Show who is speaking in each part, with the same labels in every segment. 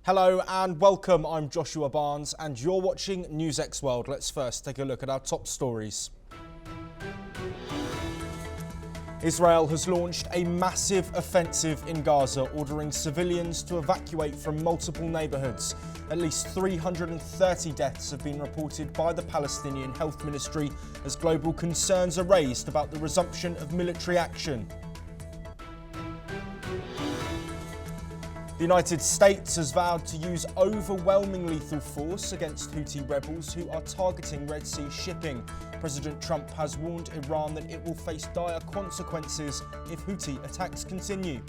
Speaker 1: Hello and welcome, I'm Joshua Barnes and you're watching NewsX World. Let's first take a look at our top stories. Israel has launched a massive offensive in Gaza, ordering civilians to evacuate from multiple neighbourhoods. At least 330 deaths have been reported by the Palestinian Health Ministry as global concerns are raised about the resumption of military action. The United States has vowed to use overwhelming lethal force against Houthi rebels who are targeting Red Sea shipping. President Trump has warned Iran that it will face dire consequences if Houthi attacks continue.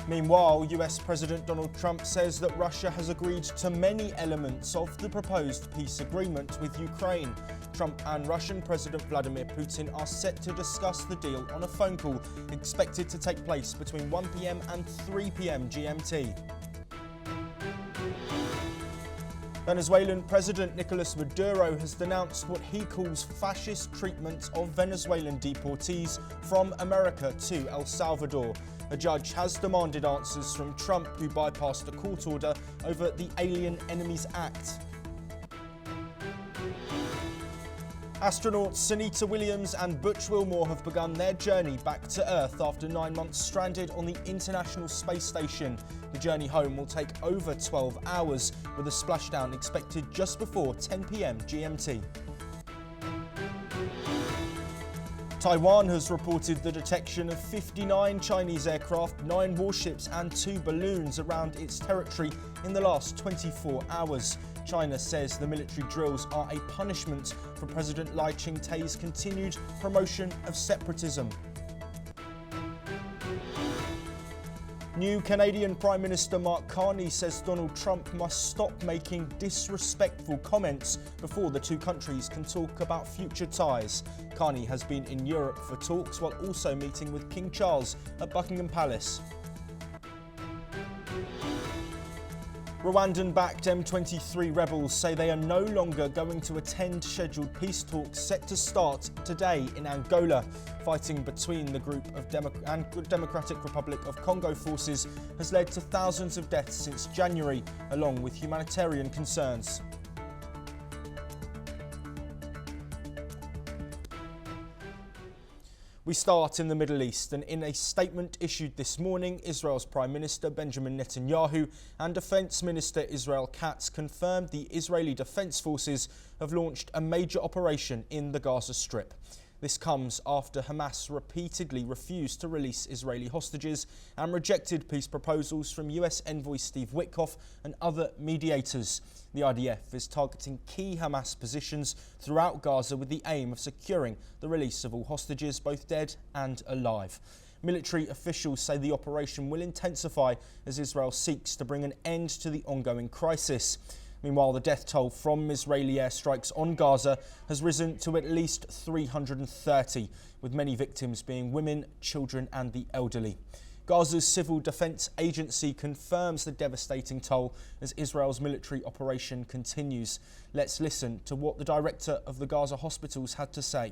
Speaker 1: Meanwhile, US President Donald Trump says that Russia has agreed to many elements of the proposed peace agreement with Ukraine. Trump and Russian President Vladimir Putin are set to discuss the deal on a phone call expected to take place between 1 p.m. and 3 p.m. GMT. Venezuelan President Nicolas Maduro has denounced what he calls fascist treatment of Venezuelan deportees from America to El Salvador. A judge has demanded answers from Trump, who bypassed a court order over the Alien Enemies Act. Astronauts Sunita Williams and Butch Wilmore have begun their journey back to Earth after 9 months stranded on the International Space Station. The journey home will take over 12 hours, with a splashdown expected just before 10 p.m. GMT. Taiwan has reported the detection of 59 Chinese aircraft, 9 warships and 2 balloons around its territory in the last 24 hours. China says the military drills are a punishment for President Lai Ching-te's continued promotion of separatism. New Canadian Prime Minister Mark Carney says Donald Trump must stop making disrespectful comments before the two countries can talk about future ties. Carney has been in Europe for talks while also meeting with King Charles at Buckingham Palace. Rwandan-backed M23 rebels say they are no longer going to attend scheduled peace talks set to start today in Angola. Fighting between the group of Democratic Republic of Congo forces has led to thousands of deaths since January, along with humanitarian concerns. We start in the Middle East, and in a statement issued this morning, Israel's Prime Minister Benjamin Netanyahu and Defence Minister Israel Katz confirmed the Israeli Defence Forces have launched a major operation in the Gaza Strip. This comes after Hamas repeatedly refused to release Israeli hostages and rejected peace proposals from US envoy Steve Witkoff and other mediators. The IDF is targeting key Hamas positions throughout Gaza with the aim of securing the release of all hostages, both dead and alive. Military officials say the operation will intensify as Israel seeks to bring an end to the ongoing crisis. Meanwhile, the death toll from Israeli airstrikes on Gaza has risen to at least 330, with many victims being women, children and the elderly. Gaza's Civil Defense Agency confirms the devastating toll as Israel's military operation continues. Let's listen to what the director of the Gaza hospitals had to say.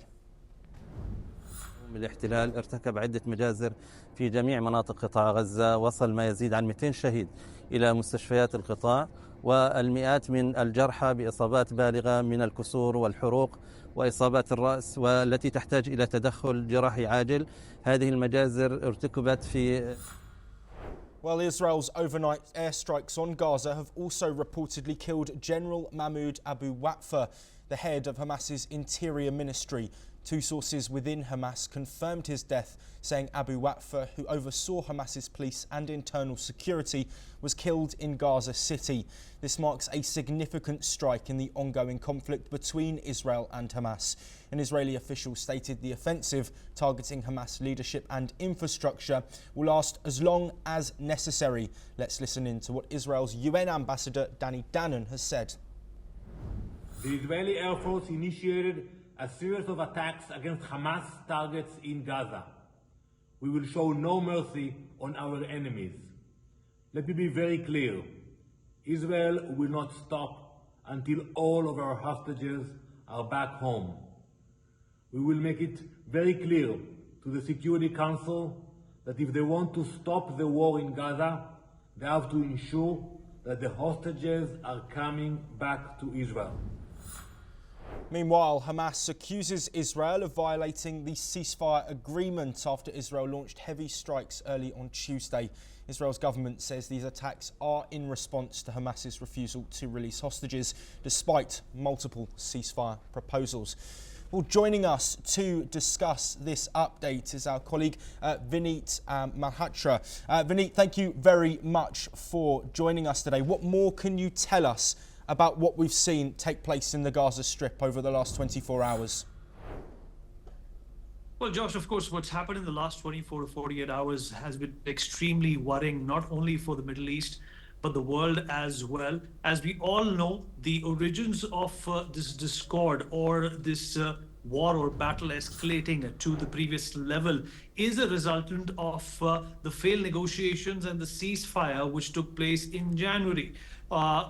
Speaker 2: الاحتلال ارتكب عدة مجازر في جميع مناطق قطاع غزة، وصل ما يزيد عن 200 شهيد إلى مستشفيات القطاع والمئات من الجرحى بإصابات بالغة من الكسور والحروق وإصابات الرأس والتي تحتاج إلى تدخل جراحي عاجل. هذه المجازر ارتكبت في
Speaker 1: Well, Israel's overnight airstrikes on Gaza have also reportedly killed General Mahmoud Abu Watfa, the head of Hamas's interior ministry. Two sources within Hamas confirmed his death, saying Abu Watfa, who oversaw Hamas's police and internal security, was killed in Gaza City. This marks a significant strike in the ongoing conflict between Israel and Hamas. An Israeli official stated the offensive, targeting Hamas leadership and infrastructure, will last as long as necessary. Let's listen in to what Israel's UN ambassador Danny Danon has said.
Speaker 3: The Israeli Air Force initiated a series of attacks against Hamas targets in Gaza. We will show no mercy on our enemies. Let me be very clear. Israel will not stop until all of our hostages are back home. We will make it very clear to the Security Council that if they want to stop the war in Gaza, they have to ensure that the hostages are coming back to Israel.
Speaker 1: Meanwhile, Hamas accuses Israel of violating the ceasefire agreement after Israel launched heavy strikes early on Tuesday. Israel's government says these attacks are in response to Hamas's refusal to release hostages, despite multiple ceasefire proposals. Well, joining us to discuss this update is our colleague Vineet Malhotra. Vineet, thank you very much for joining us today. What more can you tell us about what we've seen take place in the Gaza Strip over the last 24 hours?
Speaker 4: Well, Josh, of course, what's happened in the last 24 to 48 hours has been extremely worrying, not only for the Middle East, but the world as well. As we all know, the origins of this discord or this war or battle escalating to the previous level is a resultant of the failed negotiations and the ceasefire which took place in January.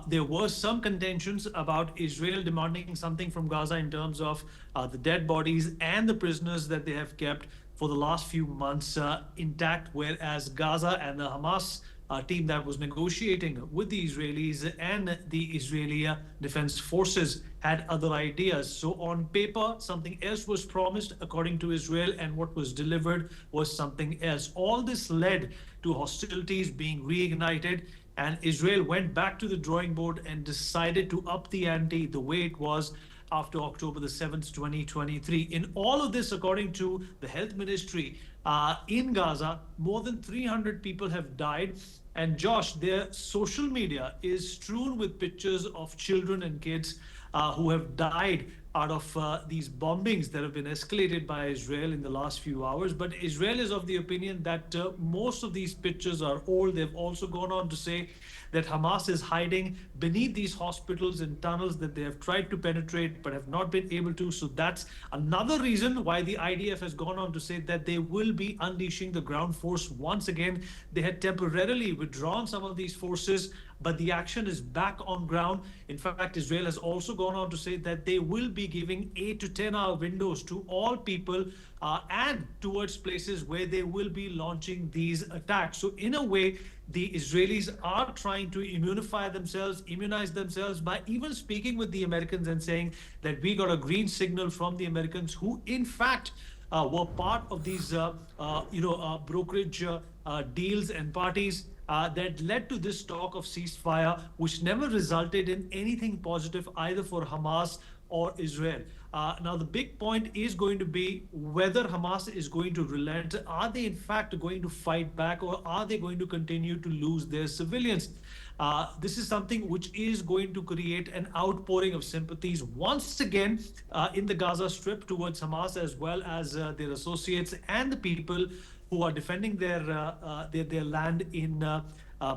Speaker 4: There were some contentions about Israel demanding something from Gaza in terms of the dead bodies and the prisoners that they have kept for the last few months intact, whereas Gaza and the Hamas team that was negotiating with the Israelis and the Israeli Defense Forces had other ideas. So on paper, something else was promised according to Israel, and what was delivered was something else. All this led to hostilities being reignited, and Israel went back to the drawing board and decided to up the ante the way it was after October the 7th, 2023. In all of this, according to the health ministry in Gaza, more than 300 people have died. And Josh, their social media is strewn with pictures of children and kids who have died out of these bombings that have been escalated by Israel in the last few hours. But Israel is of the opinion that most of these pictures are old. They've also gone on to say that Hamas is hiding beneath these hospitals and tunnels that they have tried to penetrate but have not been able to. So that's another reason why the IDF has gone on to say that they will be unleashing the ground force once again. They had temporarily withdrawn some of these forces, but the action is back on ground. In fact, Israel has also gone on to say that they will be giving 8 to 10 hour windows to all people and towards places where they will be launching these attacks. So in a way, the Israelis are trying to immunize themselves by even speaking with the Americans and saying that we got a green signal from the Americans, who in fact were part of these brokerage deals and parties that led to this talk of ceasefire, which never resulted in anything positive either for Hamas or Israel. Now, the big point is going to be whether Hamas is going to relent. Are they in fact going to fight back, or are they going to continue to lose their civilians? This is something which is going to create an outpouring of sympathies once again in the Gaza Strip towards Hamas, as well as their associates and the people who are defending their land in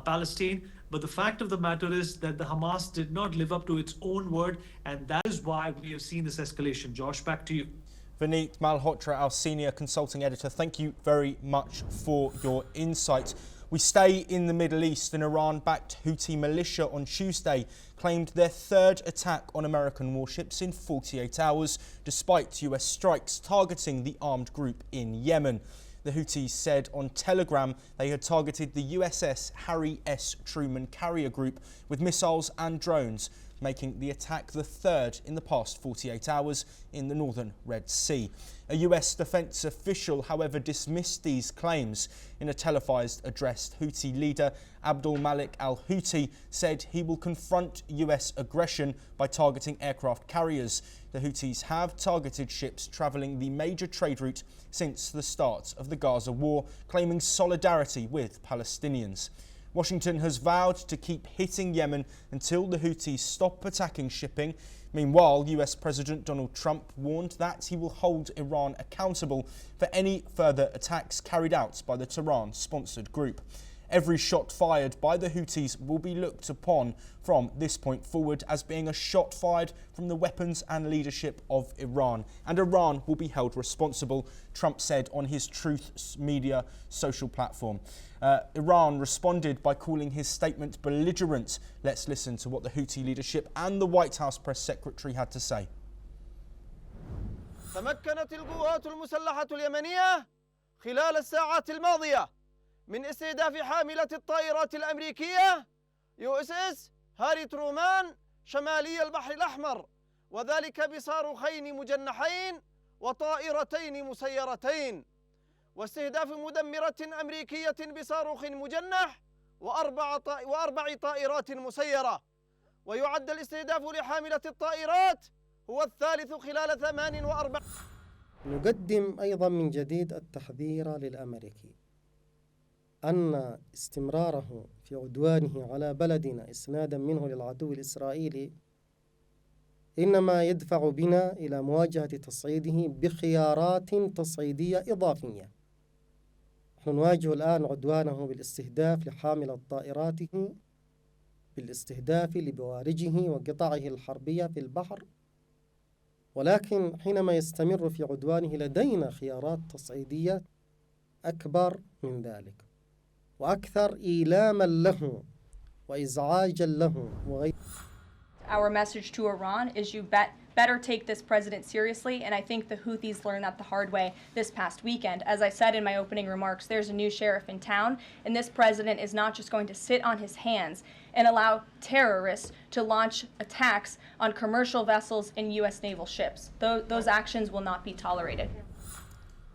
Speaker 4: Palestine. But the fact of the matter is that the Hamas did not live up to its own word, and that is why we have seen this escalation. Josh, back to you.
Speaker 1: Vineet Malhotra, our senior consulting editor, thank you very much for your insight. We stay in the Middle East. An Iran-backed Houthi militia on Tuesday claimed their third attack on American warships in 48 hours, despite US strikes targeting the armed group in Yemen. The Houthis said on Telegram they had targeted the USS Harry S. Truman carrier group with missiles and drones, making the attack the third in the past 48 hours in the northern Red Sea. A US defense official, however, dismissed these claims. In a televised address, Houthi leader Abdul Malik al-Houthi said he will confront US aggression by targeting aircraft carriers. The Houthis have targeted ships travelling the major trade route since the start of the Gaza war, claiming solidarity with Palestinians. Washington has vowed to keep hitting Yemen until the Houthis stop attacking shipping. Meanwhile, US President Donald Trump warned that he will hold Iran accountable for any further attacks carried out by the Tehran-sponsored group. Every shot fired by the Houthis will be looked upon from this point forward as being a shot fired from the weapons and leadership of Iran, and Iran will be held responsible, Trump said on his Truth Media social platform. Iran responded by calling his statement belligerent. Let's listen to what the Houthi leadership and the White House press secretary had to say.
Speaker 5: تمكنت القوات المسلحة اليمنية خلال الساعات الماضية من استهداف حاملة الطائرات الأمريكية USS هاري ترومان شمالي البحر الأحمر، وذلك بصاروخين مجنحين وطائرتين مسيرتين، واستهداف مدمرة أمريكية بصاروخ مجنح وأربع طائرات مسيرة. ويعد الاستهداف لحاملة الطائرات هو الثالث خلال 48.
Speaker 6: نقدم أيضا من جديد التحذير للأمريكي أن استمراره في عدوانه على بلدنا إسنادا منه للعدو الإسرائيلي إنما يدفع بنا إلى مواجهة تصعيده بخيارات تصعيدية إضافية. نحن نواجه الآن عدوانه بالاستهداف لحاملة طائراته، بالاستهداف لبوارجه وقطعه الحربية في البحر، ولكن حينما يستمر في عدوانه لدينا خيارات تصعيدية أكبر من ذلك وأكثر إيلاما له وإزعاجا له وغيره.
Speaker 7: Our message to Iran is you better take this president seriously, and I think the Houthis learned that the hard way this past weekend. As I said in my opening remarks, there's a new sheriff in town, and this president is not just going to sit on his hands and allow terrorists to launch attacks on commercial vessels and U.S. naval ships. Those actions will not be tolerated.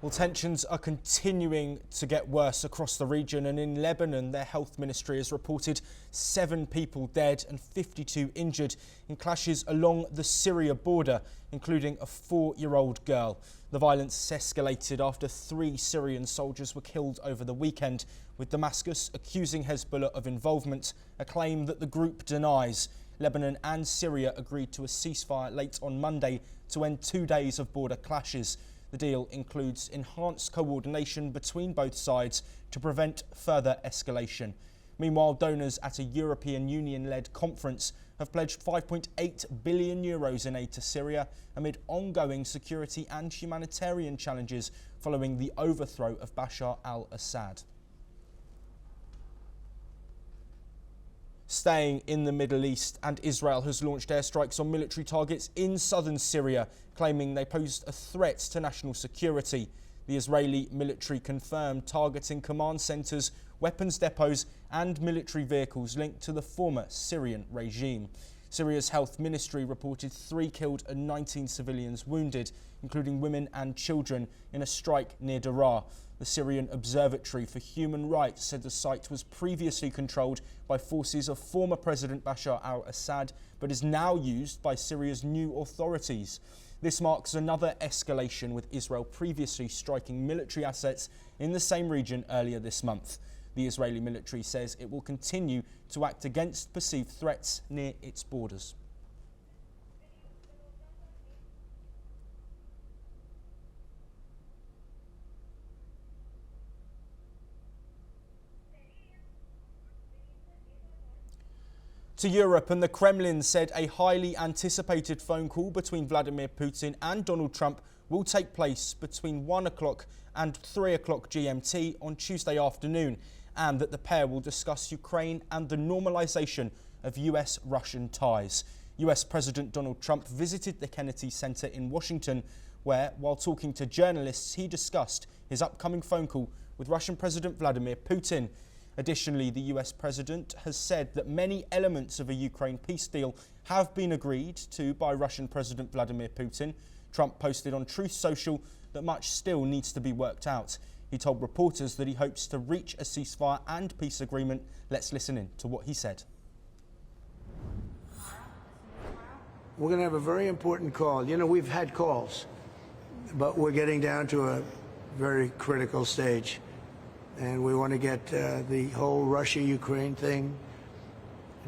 Speaker 1: Well, tensions are continuing to get worse across the region, and in Lebanon, their health ministry has reported 7 people dead and 52 injured in clashes along the Syria border, including a 4-year-old girl. The violence escalated after 3 Syrian soldiers were killed over the weekend, with Damascus accusing Hezbollah of involvement, a claim that the group denies. Lebanon and Syria agreed to a ceasefire late on Monday to end 2 days of border clashes. The deal includes enhanced coordination between both sides to prevent further escalation. Meanwhile, donors at a European Union-led conference have pledged €5.8 billion in aid to Syria amid ongoing security and humanitarian challenges following the overthrow of Bashar al-Assad. Staying in the Middle East, and Israel has launched airstrikes on military targets in southern Syria, claiming they posed a threat to national security. The Israeli military confirmed targeting command centres, weapons depots and military vehicles linked to the former Syrian regime. Syria's health ministry reported 3 killed and 19 civilians wounded, including women and children, in a strike near Daraa. The Syrian Observatory for Human Rights said the site was previously controlled by forces of former President Bashar al-Assad, but is now used by Syria's new authorities. This marks another escalation, with Israel previously striking military assets in the same region earlier this month. The Israeli military says it will continue to act against perceived threats near its borders. To Europe, and the Kremlin said a highly anticipated phone call between Vladimir Putin and Donald Trump will take place between 1 o'clock and 3 o'clock GMT on Tuesday afternoon, and that the pair will discuss Ukraine and the normalization of U.S. Russian ties. U.S. President Donald Trump visited the Kennedy Center in Washington, where, while talking to journalists, he discussed his upcoming phone call with Russian President Vladimir Putin. Additionally, the US president has said that many elements of a Ukraine peace deal have been agreed to by Russian President Vladimir Putin. Trump posted on Truth Social that much still needs to be worked out. He told reporters that he hopes to reach a ceasefire and peace agreement. Let's listen in to what he said.
Speaker 8: We're going to have a very important call. You know, we've had calls, but we're getting down to a very critical stage. And we want to get the whole Russia-Ukraine thing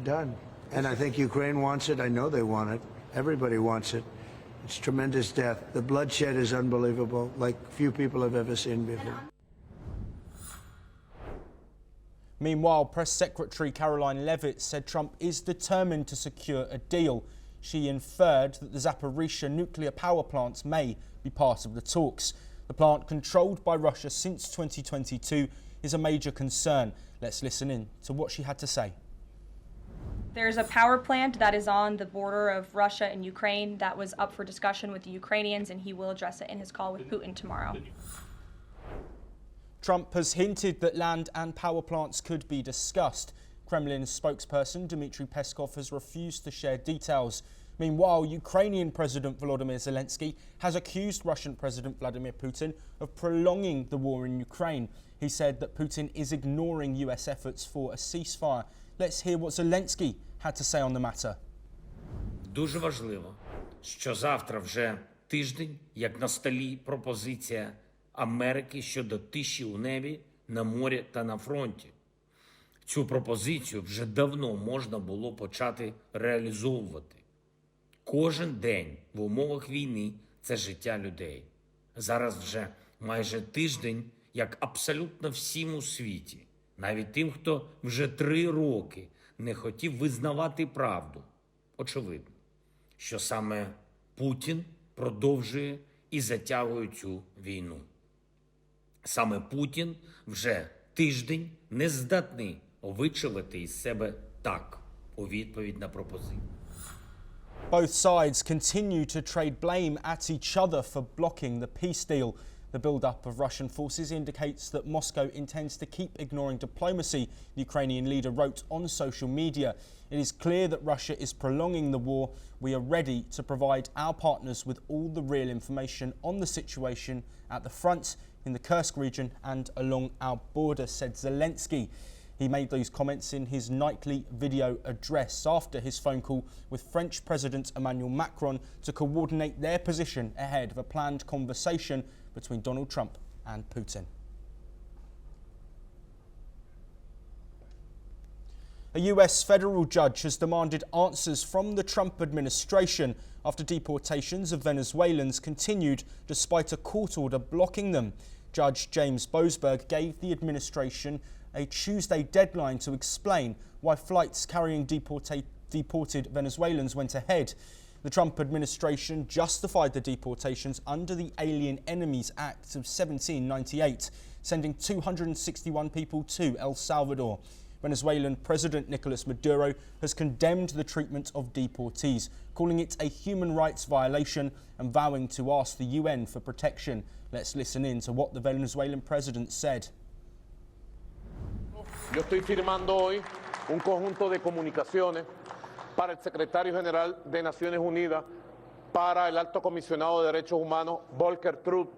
Speaker 8: done. And I think Ukraine wants it. I know they want it. Everybody wants it. It's tremendous death. The bloodshed is unbelievable, like few people have ever seen before.
Speaker 1: Meanwhile, Press Secretary Caroline Leavitt said Trump is determined to secure a deal. She inferred that the Zaporizhzhia nuclear power plants may be part of the talks. The plant, controlled by Russia since 2022, is a major concern. Let's listen in to what she had to say.
Speaker 7: There's a power plant that is on the border of Russia and Ukraine that was up for discussion with the Ukrainians, and he will address it in his call with Putin tomorrow.
Speaker 1: Trump has hinted that land and power plants could be discussed. Kremlin spokesperson Dmitry Peskov has refused to share details. Meanwhile, Ukrainian President Volodymyr Zelensky has accused Russian President Vladimir Putin of prolonging the war in Ukraine. He said that Putin is ignoring US efforts for a ceasefire. Let's hear what Zelensky had to say on the matter.
Speaker 9: Дуже важливо, що завтра вже тиждень, як на столі пропозиція Америки щодо тиші у небі, на морі та на фронті. Цю пропозицію вже давно можна було почати реалізовувати. Кожен день в умовах війни – це життя людей. Зараз вже майже тиждень, як абсолютно всім у світі, навіть тим, хто вже 3 роки не хотів визнавати правду. Очевидно, що саме Путін продовжує і затягує цю війну. Саме Путін вже тиждень не здатний вичавити із себе «так» у відповідь на пропозицію.
Speaker 1: Both sides continue to trade blame at each other for blocking the peace deal. The build-up of Russian forces indicates that Moscow intends to keep ignoring diplomacy, the Ukrainian leader wrote on social media. It is clear that Russia is prolonging the war. We are ready to provide our partners with all the real information on the situation at the front, in the Kursk region and along our border, said Zelensky. He made those comments in his nightly video address after his phone call with French President Emmanuel Macron to coordinate their position ahead of a planned conversation between Donald Trump and Putin. A US federal judge has demanded answers from the Trump administration after deportations of Venezuelans continued despite a court order blocking them. Judge James Boasberg gave the administration a Tuesday deadline to explain why flights carrying deported Venezuelans went ahead. The Trump administration justified the deportations under the Alien Enemies Act of 1798, sending 261 people to El Salvador. Venezuelan President Nicolas Maduro has condemned the treatment of deportees, calling it a human rights violation and vowing to ask the UN for protection. Let's listen in to what the Venezuelan president said.
Speaker 10: Yo estoy firmando hoy un conjunto de comunicaciones para el secretario general de Naciones Unidas, para el alto comisionado de Derechos Humanos, Volker Turk,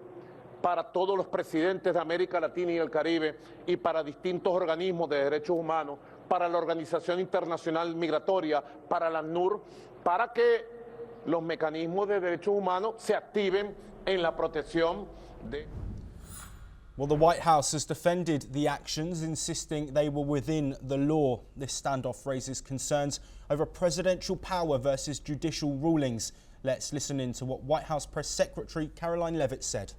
Speaker 10: para todos los presidentes de América Latina y el Caribe y para distintos organismos de derechos humanos, para la Organización Internacional Migratoria, para la ACNUR, para que los mecanismos de derechos humanos se activen en la protección de...
Speaker 1: Well, the White House has defended the actions, insisting they were within the law. This standoff raises concerns over presidential power versus judicial rulings. Let's listen in to what White House Press Secretary Caroline Leavitt said.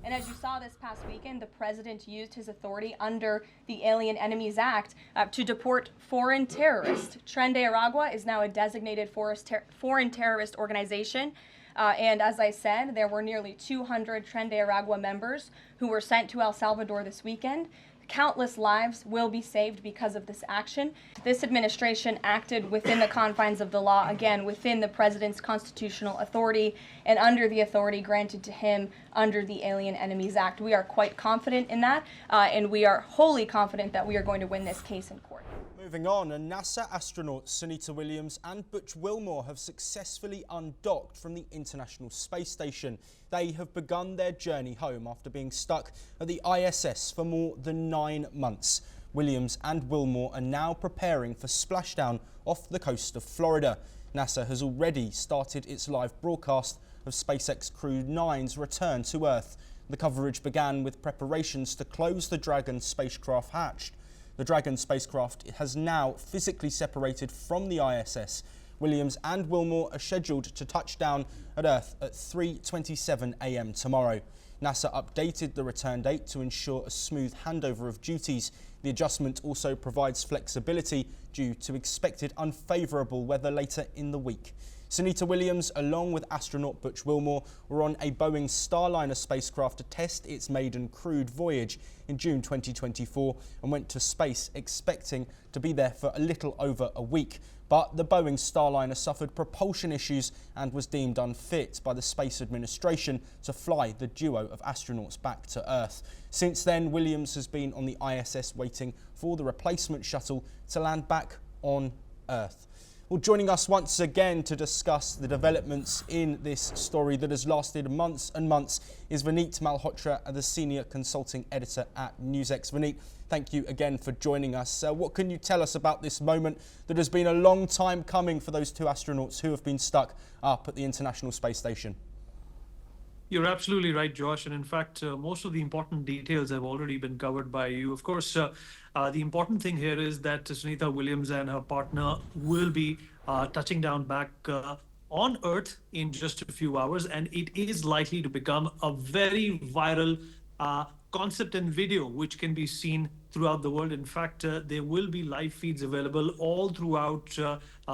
Speaker 7: And as you saw this past weekend, the president used his authority under the Alien Enemies Act to deport foreign terrorists. Tren de Aragua is now a designated foreign terrorist organization. And as I said, there were nearly 200 Tren de Aragua members who were sent to El Salvador this weekend. Countless lives will be saved because of this action. This administration acted within the confines of the law, again, within the president's constitutional authority and under the authority granted to him under the Alien Enemies Act. We are quite confident in that, and we are wholly confident that we are going to win this case in court.
Speaker 1: Moving on, and NASA astronauts Sunita Williams and Butch Wilmore have successfully undocked from the International Space Station. They have begun their journey home after being stuck at the ISS for more than 9 months. Williams and Wilmore are now preparing for splashdown off the coast of Florida. NASA has already started its live broadcast of SpaceX Crew 9's return to Earth. The coverage began with preparations to close the Dragon spacecraft hatch. The Dragon spacecraft has now physically separated from the ISS. Williams and Wilmore are scheduled to touch down at Earth at 3:27 a.m. tomorrow. NASA updated the return date to ensure a smooth handover of duties. The adjustment also provides flexibility due to expected unfavourable weather later in the week. Sunita Williams, along with astronaut Butch Wilmore, were on a Boeing Starliner spacecraft to test its maiden crewed voyage in June 2024 and went to space expecting to be there for a little over a week. But the Boeing Starliner suffered propulsion issues and was deemed unfit by the Space Administration to fly the duo of astronauts back to Earth. Since then, Williams has been on the ISS waiting for the replacement shuttle to land back on Earth. Well, joining us once again to discuss the developments in this story that has lasted months and months is Vineet Malhotra, the Senior Consulting Editor at NewsX. Vineet, thank you again for joining us. What can you tell us about this moment that has been a long time coming for those two astronauts who have been stuck up at the International Space Station?
Speaker 4: You're absolutely right, Josh. And in fact, most of the important details have already been covered by you. Of course, the important thing here is that Sunita Williams and her partner will be touching down back on Earth in just a few hours. And it is likely to become a very viral concept and video, which can be seen throughout the world. In fact, there will be live feeds available all throughout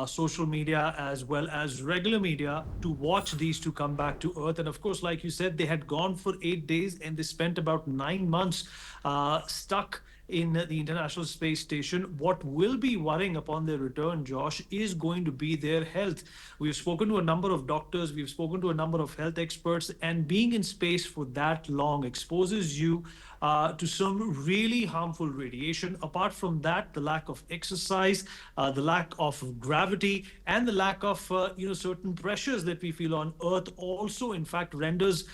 Speaker 4: social media as well as regular media to watch these two come back to Earth. And of course, like you said, they had gone for 8 days and they spent about 9 months stuck in the International Space Station. What will be worrying upon their return, Josh, is going to be their health. We've spoken to a number of doctors, we've spoken to a number of health experts, and being in space for that long exposes you to some really harmful radiation. Apart from that, the lack of exercise, the lack of gravity, and the lack of certain pressures that we feel on Earth also, in fact, renders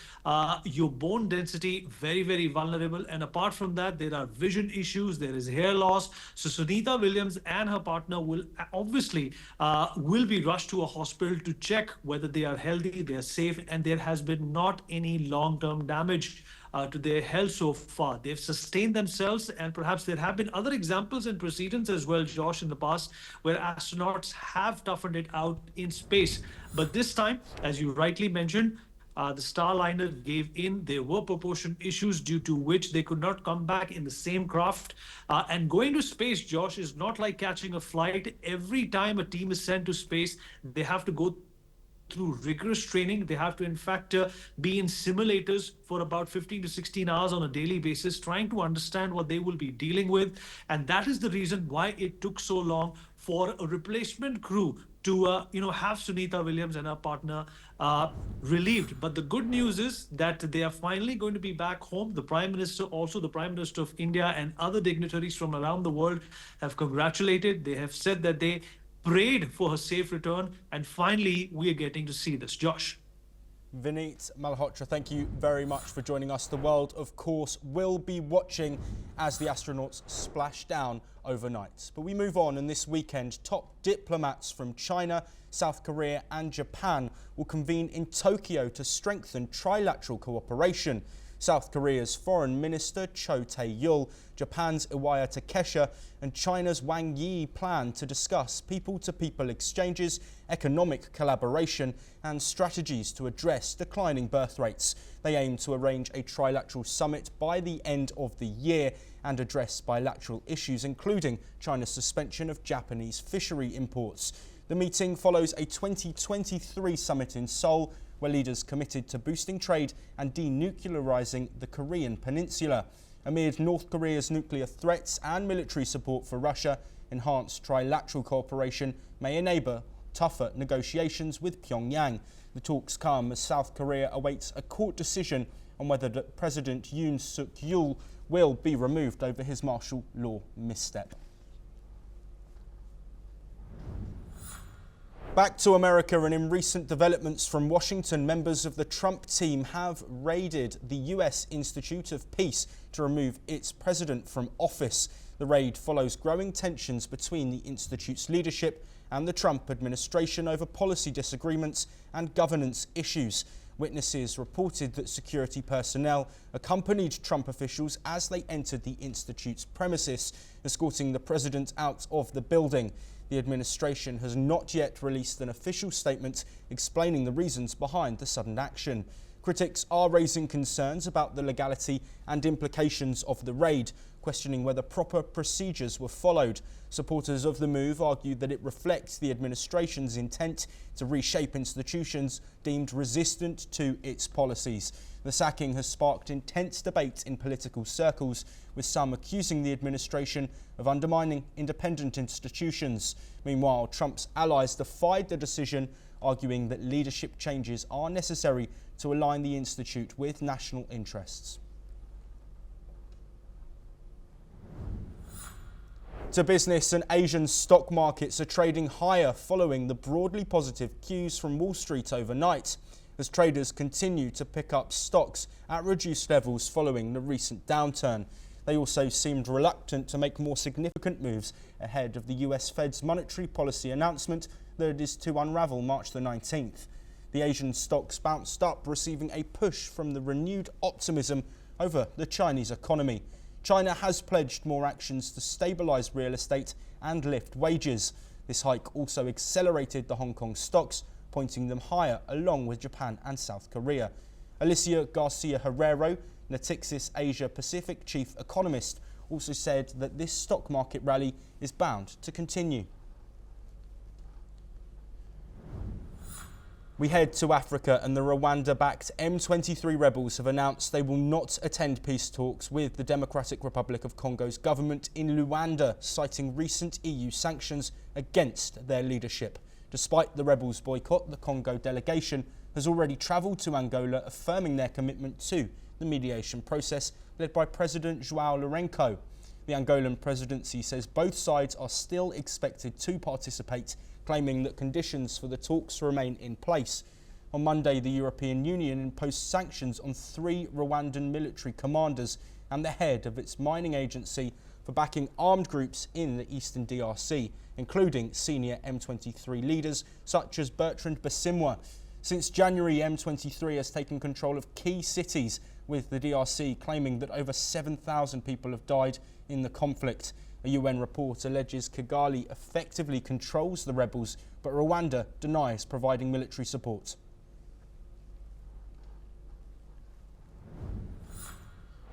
Speaker 4: your bone density very, very vulnerable. And apart from that, there are vision issues, there is hair loss. So Sunita Williams and her partner will obviously will be rushed to a hospital to check whether they are healthy, they are safe, and there has been not any long-term damage to their health so far. They've sustained themselves, and perhaps there have been other examples and precedents as well, Josh, in the past, where astronauts have toughened it out in space. But this time, as you rightly mentioned, the Starliner gave in. There were propulsion issues due to which they could not come back in the same craft. And going to space, Josh, is not like catching a flight. Every time a team is sent to space, they have to go through rigorous training. They have to, in fact, be in simulators for about 15 to 16 hours on a daily basis, trying to understand what they will be dealing with. And that is the reason why it took so long for a replacement crew to have Sunita Williams and her partner relieved. But the good news is that they are finally going to be back home. The Prime Minister, also the Prime Minister of India, and other dignitaries from around the world have congratulated. They have said that they prayed for her safe return, and finally we are getting to see this. Josh.
Speaker 1: Vineet Malhotra, thank you very much for joining us. The world, of course, will be watching as the astronauts splash down overnight. But we move on, and this weekend, top diplomats from China, South Korea and Japan will convene in Tokyo to strengthen trilateral cooperation. South Korea's Foreign Minister Cho Tae-yul, Japan's Iwaya Takesha and China's Wang Yi plan to discuss people-to-people exchanges, economic collaboration and strategies to address declining birth rates. They aim to arrange a trilateral summit by the end of the year and address bilateral issues, including China's suspension of Japanese fishery imports. The meeting follows a 2023 summit in Seoul, where leaders committed to boosting trade and denuclearizing the Korean peninsula. Amid North Korea's nuclear threats and military support for Russia, enhanced trilateral cooperation may enable tougher negotiations with Pyongyang. The talks come as South Korea awaits a court decision on whether President Yoon Suk-yeol will be removed over his martial law misstep. Back to America, and in recent developments from Washington, members of the Trump team have raided the U.S. Institute of Peace to remove its president from office. The raid follows growing tensions between the institute's leadership and the Trump administration over policy disagreements and governance issues. Witnesses reported that security personnel accompanied Trump officials as they entered the institute's premises, escorting the president out of the building. The administration has not yet released an official statement explaining the reasons behind the sudden action. Critics are raising concerns about the legality and implications of the raid, questioning whether proper procedures were followed. Supporters of the move argue that it reflects the administration's intent to reshape institutions deemed resistant to its policies. The sacking has sparked intense debate in political circles, with some accusing the administration of undermining independent institutions. Meanwhile, Trump's allies defied the decision, arguing that leadership changes are necessary to align the institute with national interests. To business, and Asian stock markets are trading higher following the broadly positive cues from Wall Street overnight, as traders continue to pick up stocks at reduced levels following the recent downturn. They also seemed reluctant to make more significant moves ahead of the US Fed's monetary policy announcement that it is to unravel March the 19th. The Asian stocks bounced up, receiving a push from the renewed optimism over the Chinese economy. China has pledged more actions to stabilise real estate and lift wages. This hike also accelerated the Hong Kong stocks, pointing them higher along with Japan and South Korea. Alicia Garcia Herrero, Natixis Asia Pacific chief economist, also said that this stock market rally is bound to continue. We head to Africa, and the Rwanda-backed M23 rebels have announced they will not attend peace talks with the Democratic Republic of Congo's government in Luanda, citing recent EU sanctions against their leadership. Despite the rebels' boycott, the Congo delegation has already travelled to Angola, affirming their commitment to the mediation process led by President João Lourenço. The Angolan presidency says both sides are still expected to participate, claiming that conditions for the talks remain in place. On Monday, the European Union imposed sanctions on 3 Rwandan military commanders and the head of its mining agency for backing armed groups in the eastern DRC, including senior M23 leaders such as Bertrand Bisimwa. Since January, M23 has taken control of key cities, with the DRC claiming that over 7,000 people have died in the conflict. A UN report alleges Kigali effectively controls the rebels, but Rwanda denies providing military support.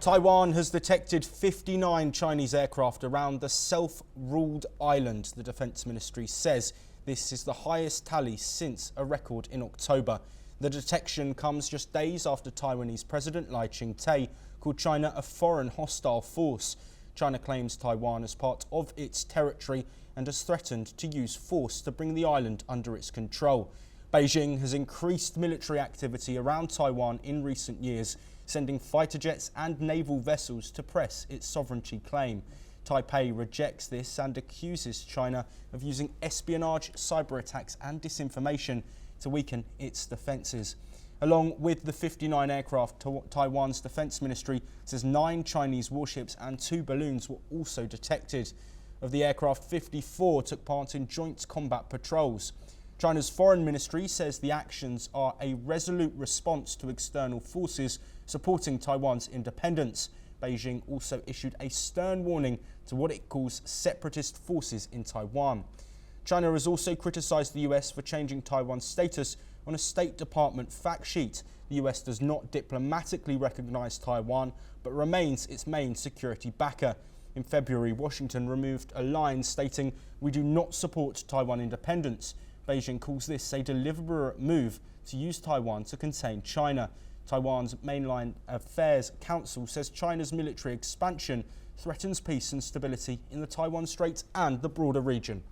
Speaker 1: Taiwan has detected 59 Chinese aircraft around the self-ruled island, the Defence Ministry says. This is the highest tally since a record in October. The detection comes just days after Taiwanese President Lai Ching-te called China a foreign hostile force. China claims Taiwan as part of its territory and has threatened to use force to bring the island under its control. Beijing has increased military activity around Taiwan in recent years, sending fighter jets and naval vessels to press its sovereignty claim. Taipei rejects this and accuses China of using espionage, cyber attacks and disinformation to weaken its defences. Along with the 59 aircraft, Taiwan's Defence Ministry says 9 Chinese warships and 2 balloons were also detected. Of the aircraft, 54 took part in joint combat patrols. China's Foreign Ministry says the actions are a resolute response to external forces supporting Taiwan's independence. Beijing also issued a stern warning to what it calls separatist forces in Taiwan. China has also criticised the US for changing Taiwan's status on a State Department fact sheet. The US does not diplomatically recognise Taiwan, but remains its main security backer. In February, Washington removed a line stating, "We do not support Taiwan independence." Beijing calls this a deliberate move to use Taiwan to contain China. Taiwan's Mainland Affairs Council says China's military expansion threatens peace and stability in the Taiwan Strait and the broader region.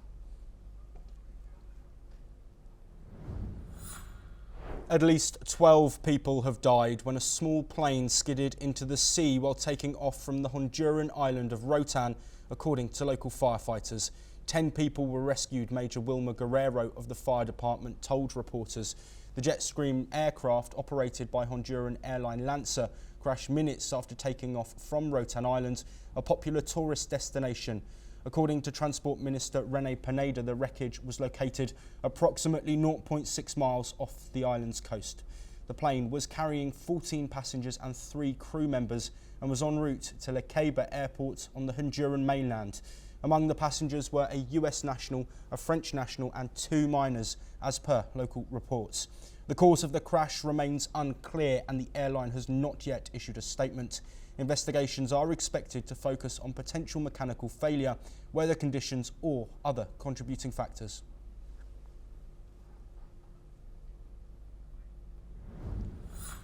Speaker 1: At least 12 people have died when a small plane skidded into the sea while taking off from the Honduran island of Roatan, according to local firefighters. 10 people were rescued, Major Wilma Guerrero of the fire department told reporters. The Jetstream aircraft, operated by Honduran airline Lancer, crashed minutes after taking off from Roatan Island, a popular tourist destination. According to Transport Minister Rene Pineda, the wreckage was located approximately 0.6 miles off the island's coast. The plane was carrying 14 passengers and 3 crew members and was en route to Lequeiba Airport on the Honduran mainland. Among the passengers were a US national, a French national and 2 minors, as per local reports. The cause of the crash remains unclear and the airline has not yet issued a statement. Investigations are expected to focus on potential mechanical failure, weather conditions or other contributing factors.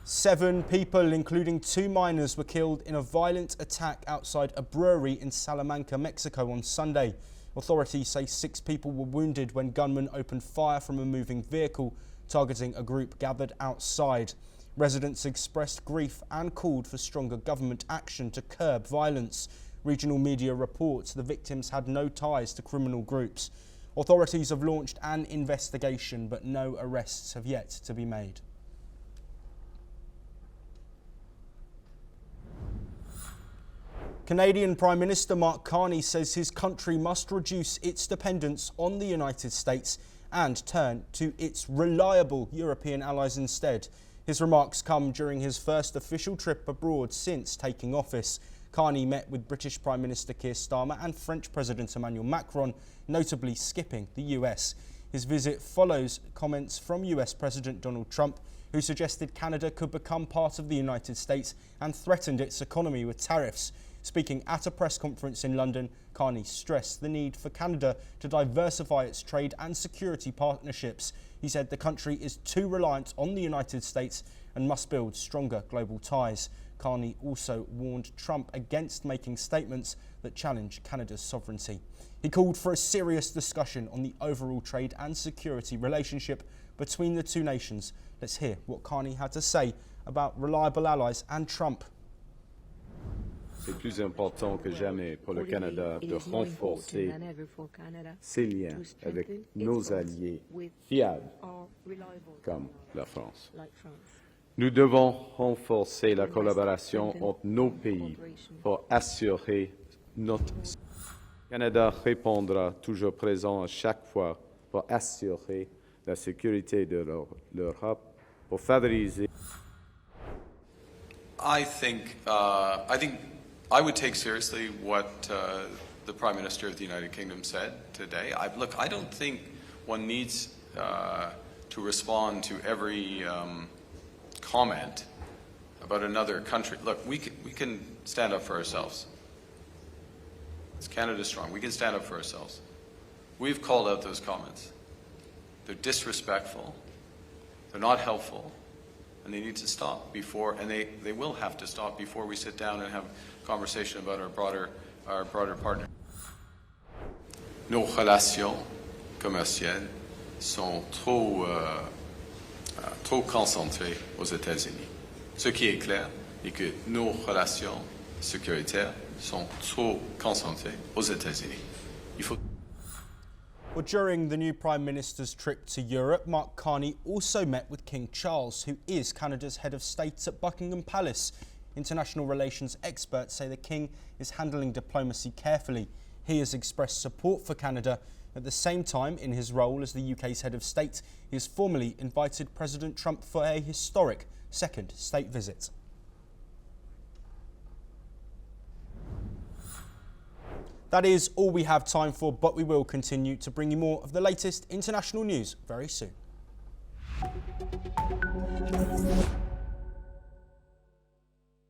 Speaker 1: Seven people, including 2 minors, were killed in a violent attack outside a brewery in Salamanca, Mexico on Sunday. Authorities say 6 people were wounded when gunmen opened fire from a moving vehicle, targeting a group gathered outside. Residents expressed grief and called for stronger government action to curb violence. Regional media reports the victims had no ties to criminal groups. Authorities have launched an investigation, but no arrests have yet to be made. Canadian Prime Minister Mark Carney says his country must reduce its dependence on the United States and turn to its reliable European allies instead. His remarks come during his first official trip abroad since taking office. Carney met with British Prime Minister Keir Starmer and French President Emmanuel Macron, notably skipping the US. His visit follows comments from US President Donald Trump, who suggested Canada could become part of the United States and threatened its economy with tariffs. Speaking at a press conference in London, Carney stressed the need for Canada to diversify its trade and security partnerships. He said the country is too reliant on the United States and must build stronger global ties. Carney also warned Trump against making statements that challenge Canada's sovereignty. He called for a serious discussion on the overall trade and security relationship between the two nations. Let's hear what Carney had to say about reliable allies and Trump.
Speaker 11: C'est plus important que jamais pour le Canada de renforcer ses liens avec nos alliés fiables comme la France. Nous devons renforcer la collaboration entre nos pays pour assurer notre... Le Canada répondra toujours présent à chaque fois pour assurer la sécurité de l'Europe, pour favoriser...
Speaker 12: I think I would take seriously what the Prime Minister of the United Kingdom said today. Look, I don't think one needs to respond to every comment about another country. Look, we can stand up for ourselves. It's Canada strong. We can stand up for ourselves. We've called out those comments. They're disrespectful. They're not helpful. And they need to stop before, and they will have to stop before we sit down and have a conversation about our broader partner. Nos relations commerciales sont trop concentrées aux États-Unis. Ce qui est clair est que nos relations sécuritaires sont trop concentrées aux États-Unis. Il faut...
Speaker 1: Well, during the new Prime Minister's trip to Europe, Mark Carney also met with King Charles, who is Canada's head of state at Buckingham Palace. International relations experts say the King is handling diplomacy carefully. He has expressed support for Canada. At the same time, in his role as the UK's head of state, he has formally invited President Trump for a historic second state visit. That is all we have time for, but we will continue to bring you more of the latest international news very soon.